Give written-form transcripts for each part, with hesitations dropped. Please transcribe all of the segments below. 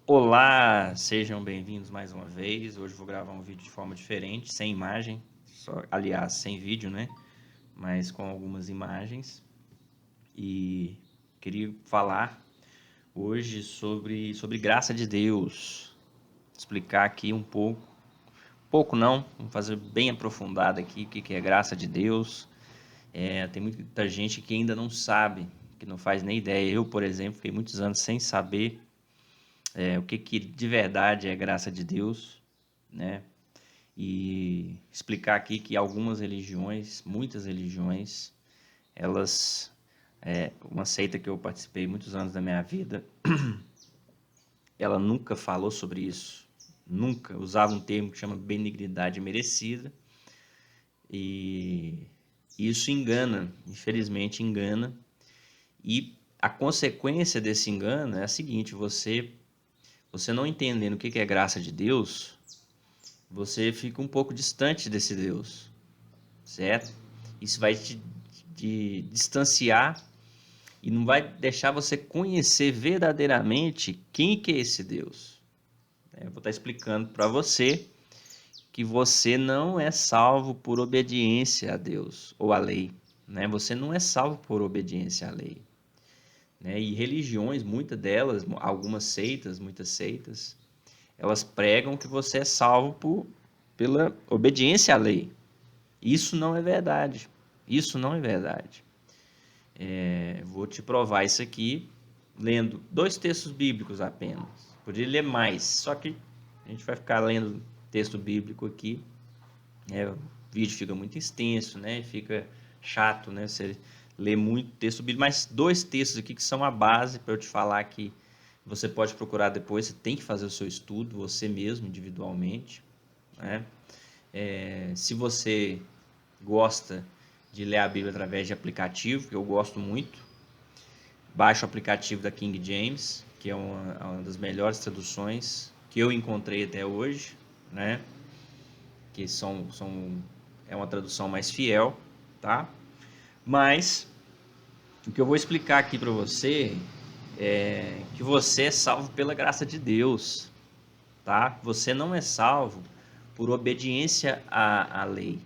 Olá, sejam bem-vindos mais uma vez. Hoje vou gravar um vídeo de forma diferente, sem imagem, aliás, sem vídeo, né? Mas com algumas imagens. E queria falar hoje sobre graça de Deus. Explicar aqui um pouco não, vamos fazer bem aprofundado aqui o que é graça de Deus. Tem muita gente que ainda não sabe, que não faz nem ideia. Eu, por exemplo, fiquei muitos anos sem saber o que de verdade é graça de Deus, né? E explicar aqui que algumas religiões, muitas religiões, elas, uma seita que eu participei muitos anos da minha vida, ela nunca falou sobre isso, nunca usava um termo que chama benignidade merecida, e isso engana, infelizmente engana, e a consequência desse engano é a seguinte: você não entendendo o que é graça de Deus, você fica um pouco distante desse Deus, certo? Isso vai te distanciar e não vai deixar você conhecer verdadeiramente quem que é esse Deus. Eu vou estar explicando para você que você não é salvo por obediência a Deus ou à lei, né? Você não é salvo por obediência à lei, né? E religiões, muitas delas, muitas seitas, elas pregam que você é salvo pela obediência à lei. Isso não é verdade. Isso não é verdade. Vou te provar isso aqui lendo 2 textos bíblicos apenas. Poderia ler mais, só que a gente vai ficar lendo texto bíblico aqui. O vídeo fica muito extenso, né? Fica chato, né? Você lê muito texto bíblico, mas 2 textos aqui que são a base para eu te falar que você pode procurar depois. Você tem que fazer o seu estudo, você mesmo, individualmente, né? Se você gosta de ler a Bíblia através de aplicativo, que eu gosto muito, baixe o aplicativo da King James, que é uma das melhores traduções que eu encontrei até hoje, né? Que é uma tradução mais fiel, tá? Mas o que eu vou explicar aqui para você é que você é salvo pela graça de Deus, tá? Você não é salvo por obediência à lei,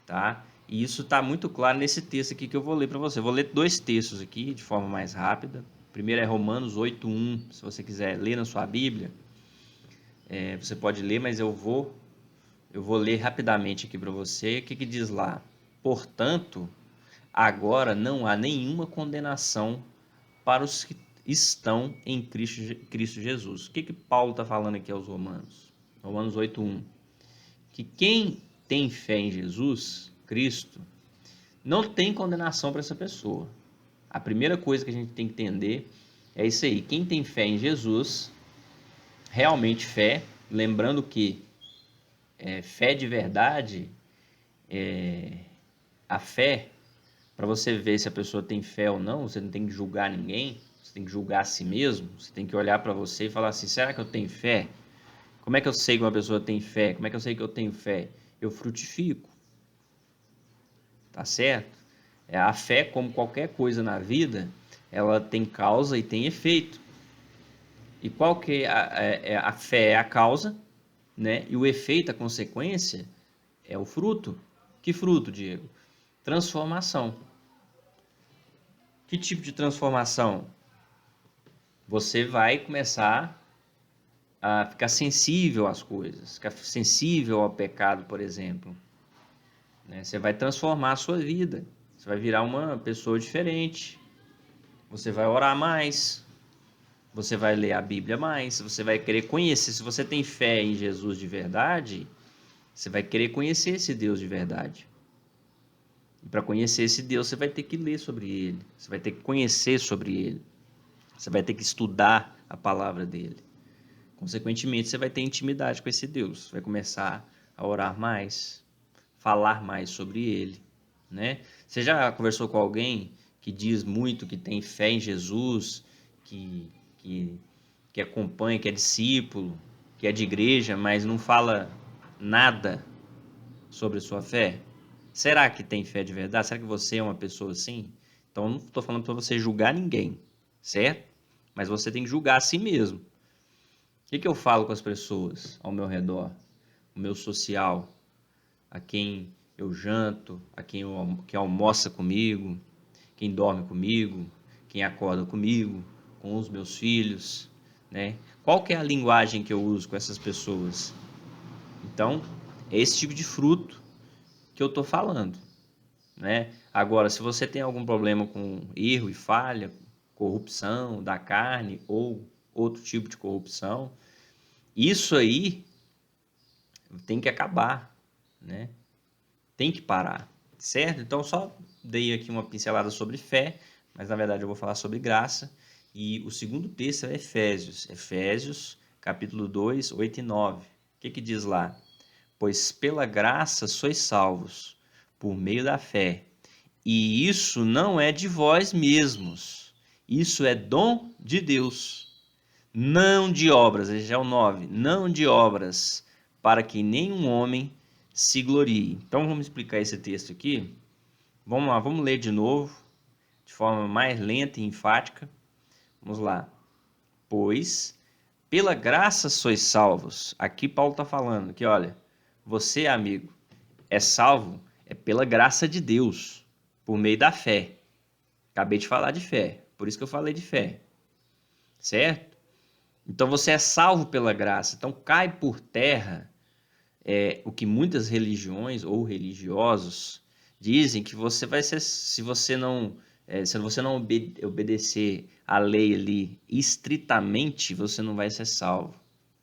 tá? E isso está muito claro nesse texto aqui que eu vou ler para você. Eu vou ler 2 textos aqui de forma mais rápida. O primeiro é Romanos 8:1. Se você quiser ler na sua Bíblia, você pode ler, mas eu vou ler rapidamente aqui para você. O que diz lá? Portanto, agora não há nenhuma condenação para os que estão em Cristo Jesus. O que Paulo está falando aqui aos Romanos? Romanos 8:1. Que quem tem fé em Jesus Cristo não tem condenação para essa pessoa. A primeira coisa que a gente tem que entender é isso aí. Quem tem fé em Jesus, realmente fé, lembrando que fé de verdade, a fé, para você ver se a pessoa tem fé ou não, você não tem que julgar ninguém, você tem que julgar a si mesmo, você tem que olhar para você e falar assim: será que eu tenho fé? Como é que eu sei que uma pessoa tem fé? Como é que eu sei que eu tenho fé? Eu frutifico, tá certo? A fé, como qualquer coisa na vida, ela tem causa e tem efeito. E qual que a fé é a causa, né? E o efeito, a consequência, é o fruto. Que fruto, Diego? Transformação. Que tipo de transformação? Você vai começar a ficar sensível às coisas, ficar sensível ao pecado, por exemplo, né? Você vai transformar a sua vida. Você vai virar uma pessoa diferente. Você vai orar mais. Você vai ler a Bíblia mais. Você vai querer conhecer. Se você tem fé em Jesus de verdade, você vai querer conhecer esse Deus de verdade. E para conhecer esse Deus, você vai ter que ler sobre ele. Você vai ter que conhecer sobre ele. Você vai ter que estudar a palavra dele. Consequentemente, você vai ter intimidade com esse Deus. Vai começar a orar mais, falar mais sobre ele, né? Você já conversou com alguém que diz muito que tem fé em Jesus, que, que, que acompanha, que é discípulo, que é de igreja, mas não fala nada sobre a sua fé? Será que tem fé de verdade? Será que você é uma pessoa assim? Então, eu não estou falando para você julgar ninguém, certo? Mas você tem que julgar a si mesmo. que eu falo com as pessoas ao meu redor? O meu social, a quem eu janto, a quem almoça comigo, quem dorme comigo, quem acorda comigo, com os meus filhos, né? Qual que é a linguagem que eu uso com essas pessoas? Então, é esse tipo de fruto que eu estou falando, né? Agora, se você tem algum problema com erro e falha, corrupção da carne ou outro tipo de corrupção, isso aí tem que acabar, né? Tem que parar, certo? Então, só dei aqui uma pincelada sobre fé, mas na verdade eu vou falar sobre graça. E o segundo texto é Efésios, capítulo 2, 8 e 9. O que diz lá? Pois pela graça sois salvos, por meio da fé. E isso não é de vós mesmos, isso é dom de Deus. Não de obras, esse já é o 9, não de obras, para que nenhum homem se glorie. Então vamos explicar esse texto aqui. Vamos lá, vamos ler de novo, de forma mais lenta e enfática. Vamos lá. Pois, pela graça sois salvos. Aqui Paulo está falando que, olha, você, amigo, é salvo pela graça de Deus, por meio da fé. Acabei de falar de fé, por isso que eu falei de fé, certo? Então você é salvo pela graça. Então cai por terra o que muitas religiões ou religiosos dizem que você vai ser, se você não obedecer a lei ali estritamente, você não vai ser salvo.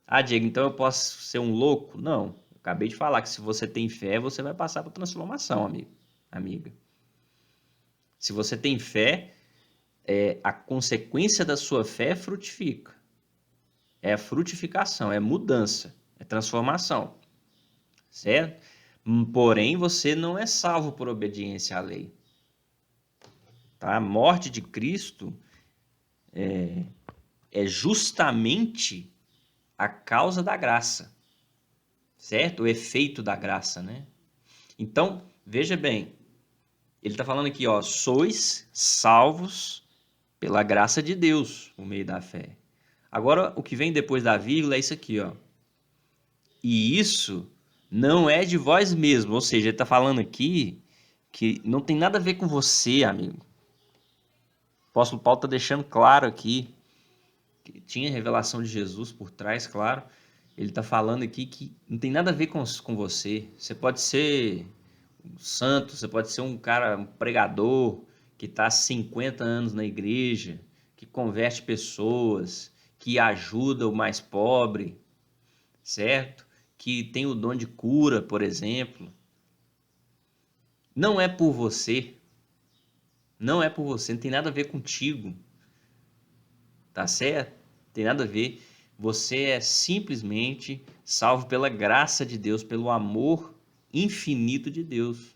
Ah, Diego, então eu posso ser um louco? Não. Eu acabei de falar que se você tem fé, você vai passar por transformação, amigo, amiga. Se você tem fé, a consequência da sua fé frutifica. É frutificação, é mudança, é transformação, certo? Porém, você não é salvo por obediência à lei. Tá? A morte de Cristo é justamente a causa da graça, certo? O efeito da graça, né? Então, veja bem, ele está falando aqui, ó, sois salvos pela graça de Deus, por meio da fé. Agora, o que vem depois da vírgula é isso aqui, ó. E isso não é de vós mesmos, ou seja, ele está falando aqui que não tem nada a ver com você, amigo. O apóstolo Paulo está deixando claro aqui que tinha revelação de Jesus por trás, claro. Ele está falando aqui que não tem nada a ver com você. Você pode ser um santo, você pode ser um cara, um pregador que está há 50 anos na igreja, que converte pessoas, que ajuda o mais pobre, certo? Que tem o dom de cura, por exemplo. Não é por você. Não é por você, não tem nada a ver contigo. Tá certo? Não tem nada a ver. Você é simplesmente salvo pela graça de Deus, pelo amor infinito de Deus.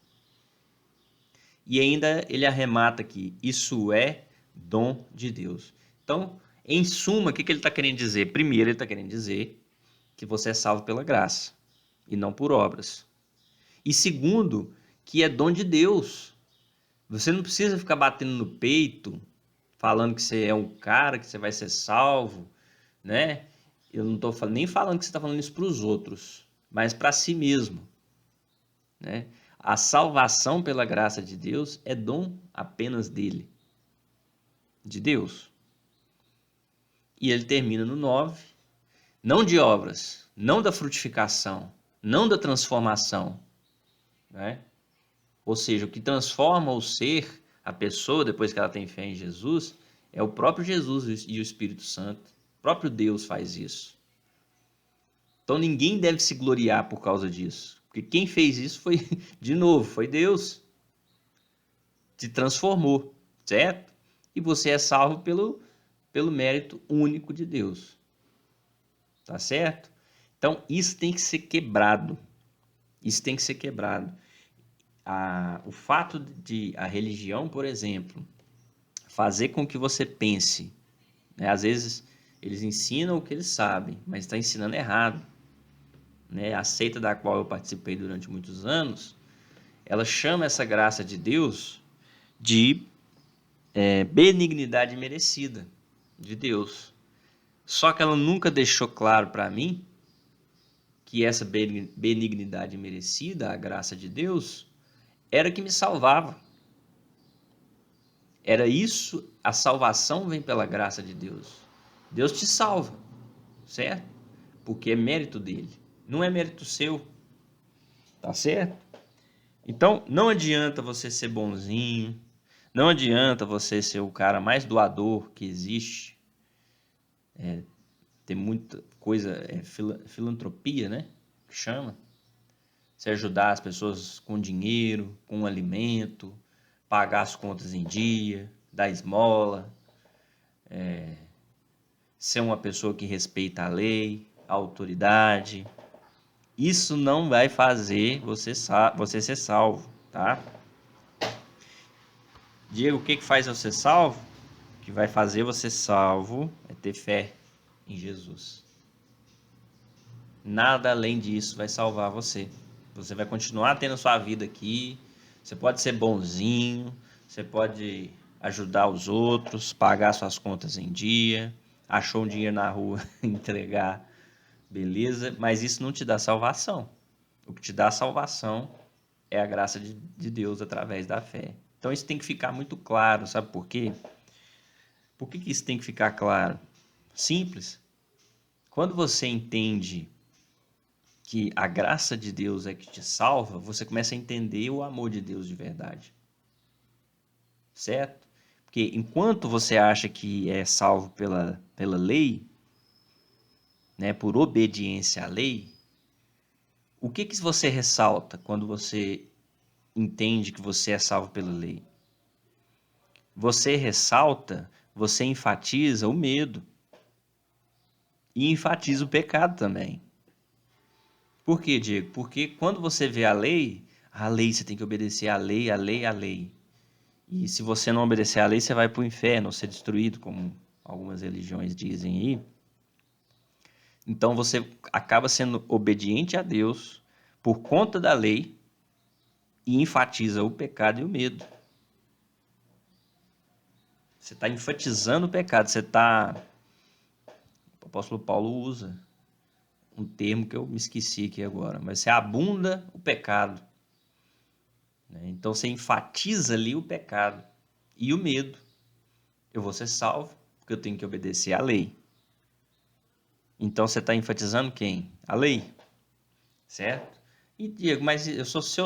E ainda ele arremata aqui, isso é dom de Deus. Então, em suma, o que ele está querendo dizer? Primeiro, ele está querendo dizer que você é salvo pela graça e não por obras. E segundo, que é dom de Deus. Você não precisa ficar batendo no peito, falando que você é um cara, que você vai ser salvo, né? Eu não estou nem falando que você está falando isso para os outros, mas para si mesmo, né? A salvação pela graça de Deus é dom apenas dele, de Deus. E ele termina no 9, não de obras, não da frutificação, não da transformação, né? Ou seja, o que transforma o ser, a pessoa, depois que ela tem fé em Jesus, é o próprio Jesus e o Espírito Santo. O próprio Deus faz isso. Então ninguém deve se gloriar por causa disso. Porque quem fez isso foi, de novo, foi Deus. Te transformou, certo? E você é salvo pelo mérito único de Deus. Tá certo? Então isso tem que ser quebrado. Isso tem que ser quebrado. O fato de a religião, por exemplo, fazer com que você pense, né? Às vezes eles ensinam o que eles sabem, mas está ensinando errado, né? A seita da qual eu participei durante muitos anos, ela chama essa graça de Deus de benignidade merecida de Deus. Só que ela nunca deixou claro para mim que essa benignidade merecida, a graça de Deus, era que me salvava. Era isso, a salvação vem pela graça de Deus. Deus te salva, certo? Porque é mérito dele, não é mérito seu, tá certo? Então, não adianta você ser bonzinho, não adianta você ser o cara mais doador que existe. Tem muita coisa, filantropia, né? Que chama. Você ajudar as pessoas com dinheiro, com alimento, pagar as contas em dia, dar esmola, ser uma pessoa que respeita a lei, a autoridade. Isso não vai fazer você ser salvo, tá? Diego, o que faz você salvo? O que vai fazer você salvo é ter fé em Jesus. Nada além disso vai salvar você. Você vai continuar tendo sua vida aqui. Você pode ser bonzinho, você pode ajudar os outros, pagar suas contas em dia, achou um dinheiro na rua, entregar, beleza? Mas isso não te dá salvação. O que te dá salvação é a graça de Deus através da fé. Então isso tem que ficar muito claro, sabe por quê? Por que isso tem que ficar claro? Simples. Quando você entende que a graça de Deus é que te salva, você começa a entender o amor de Deus de verdade. Certo? Porque enquanto você acha que é salvo pela lei, né, por obediência à lei, o que você ressalta quando você entende que você é salvo pela lei? Você ressalta, você enfatiza o medo e enfatiza o pecado também. Por quê, Diego? Porque quando você vê a lei você tem que obedecer à lei, à lei, à lei. E se você não obedecer à lei, você vai para o inferno, ou ser destruído, como algumas religiões dizem aí. Então você acaba sendo obediente a Deus por conta da lei e enfatiza o pecado e o medo. Você está enfatizando o pecado, o apóstolo Paulo usa um termo que eu me esqueci aqui agora, mas você abunda o pecado. Então você enfatiza ali o pecado e o medo. Eu vou ser salvo porque eu tenho que obedecer à lei. Então você está enfatizando quem? A lei, certo? E Diego, mas se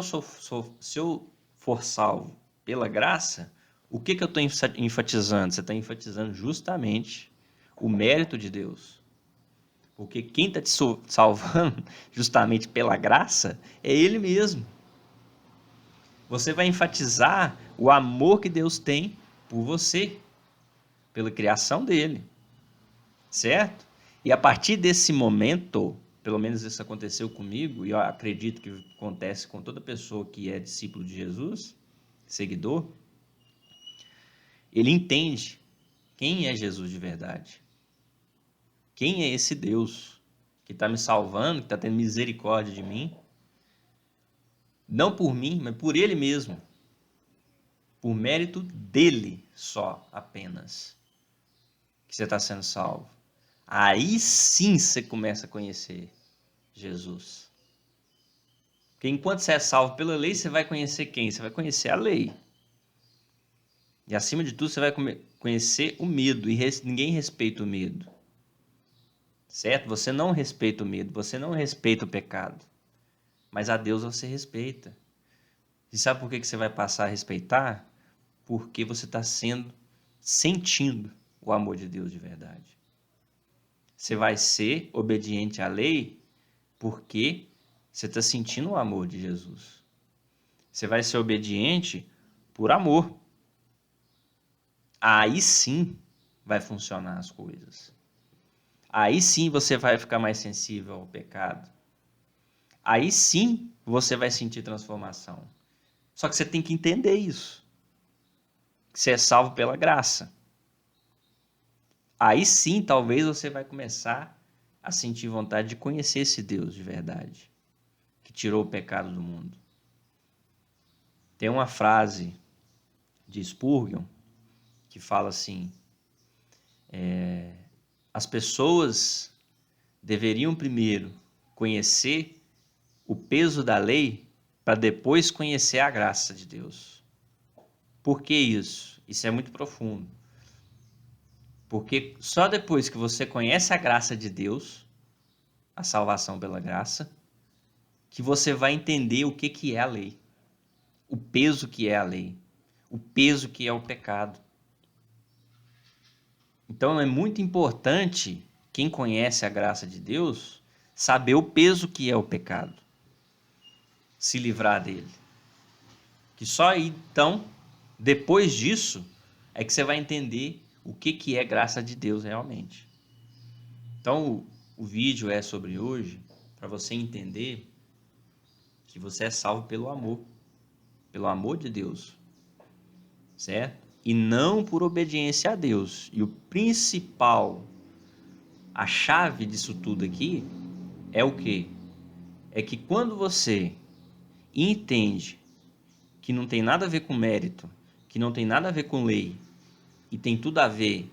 eu for salvo pela graça, o que eu estou enfatizando? Você está enfatizando justamente o mérito de Deus. Porque quem está te salvando justamente pela graça é Ele mesmo. Você vai enfatizar o amor que Deus tem por você, pela criação dele, certo? E a partir desse momento, pelo menos isso aconteceu comigo, e eu acredito que acontece com toda pessoa que é discípulo de Jesus, seguidor, ele entende quem é Jesus de verdade. Quem é esse Deus que está me salvando, que está tendo misericórdia de mim? Não por mim, mas por Ele mesmo. Por mérito dele só, apenas, que você está sendo salvo. Aí sim você começa a conhecer Jesus. Porque enquanto você é salvo pela lei, você vai conhecer quem? Você vai conhecer a lei. E acima de tudo, você vai conhecer o medo. E ninguém respeita o medo. Certo? Você não respeita o medo. Você não respeita o pecado. Mas a Deus você respeita. E sabe por que você vai passar a respeitar? Porque você está sentindo o amor de Deus de verdade. Você vai ser obediente à lei porque você está sentindo o amor de Jesus. Você vai ser obediente por amor. Aí sim vai funcionar as coisas. Aí sim você vai ficar mais sensível ao pecado. Aí sim você vai sentir transformação. Só que você tem que entender isso. Que você é salvo pela graça. Aí sim talvez você vai começar a sentir vontade de conhecer esse Deus de verdade. Que tirou o pecado do mundo. Tem uma frase de Spurgeon que fala assim, as pessoas deveriam primeiro conhecer o peso da lei para depois conhecer a graça de Deus. Por que isso? Isso é muito profundo. Porque só depois que você conhece a graça de Deus, a salvação pela graça, que você vai entender o que é a lei, o peso que é a lei, o peso que é o pecado. Então é muito importante, quem conhece a graça de Deus, saber o peso que é o pecado, se livrar dele. Que só aí, então, depois disso, é que você vai entender o que é graça de Deus realmente. Então, o vídeo é sobre hoje, para você entender que você é salvo pelo amor de Deus, certo? E não por obediência a Deus. E o principal, a chave disso tudo aqui, é o quê? É que quando você entende que não tem nada a ver com mérito, que não tem nada a ver com lei, e tem tudo a ver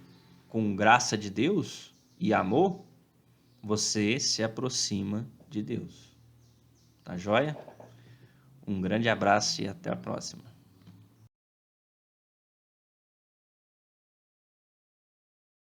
com graça de Deus e amor, você se aproxima de Deus. Tá joia? Um grande abraço e até a próxima.